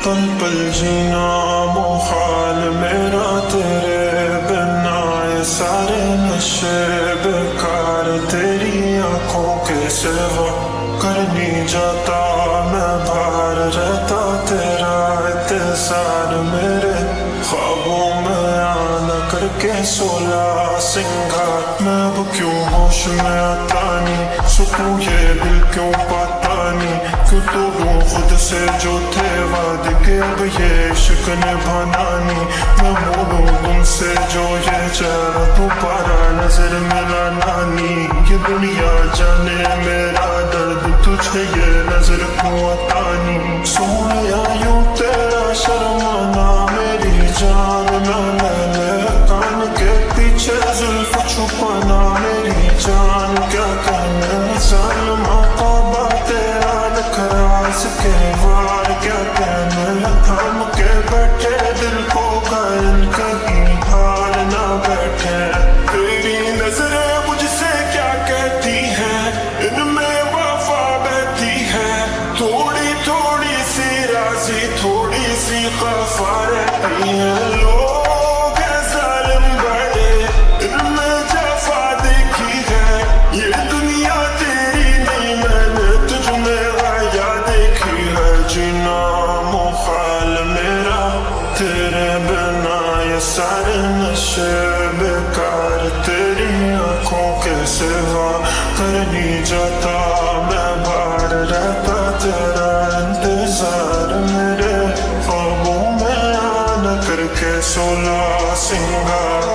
पल पल जीना मुहाल मेरा तेरे बिना, ये सारे नशे बेकार तेरी आंखों के सिवा। कर नहीं जाता मैं बाहर रहता तेरा इंतजार, मेरे ख्वाबों में आना करके 16 सिंगार। मैं अब क्यों होश में आता नहीं, सुकून ये दिल क्यों पाता नहीं, क्यों तोड़ूं खुद से जो थे वादे के अब ये इश्क निभाना नहीं। मैं मोड़ूं तुमसे जो ये चेहरा दोबारा नजर मिलाना नहीं। ये दुनिया जाने मेरा दर्द तुझे ये नजर क्यों आता नहीं। सोनिया यूं तेरा शर्माना मेरी जान ना ले, कान के पीछे जुल्फ छुपाना मेरी जान क्या कहना। जालिमा तौबा तेरा नखरास के वार क्या कहना। थाम के बैठे दिल को घायल कहीं हार ना बैठे। तेरी नजरें मुझसे क्या कहती हैं, इनमें वफा बहती है। थोड़ी थोड़ी सी राजी थोड़ी सी खफा रहती है। लोग हैं जालिम बड़े, इनमें जफा देखी है। ये दुनिया तेरी नहीं मैंने तुझ में आया देखी है। जीना मुहाल मेरा तेरे बिना, ये सारे नशे बेकार तेरी आंखों के सिवा। कर नहीं जाता मैं बाहर रहता तेरा इंतजार, मेरे ख्वाबों में आना करके 16 सिंगार।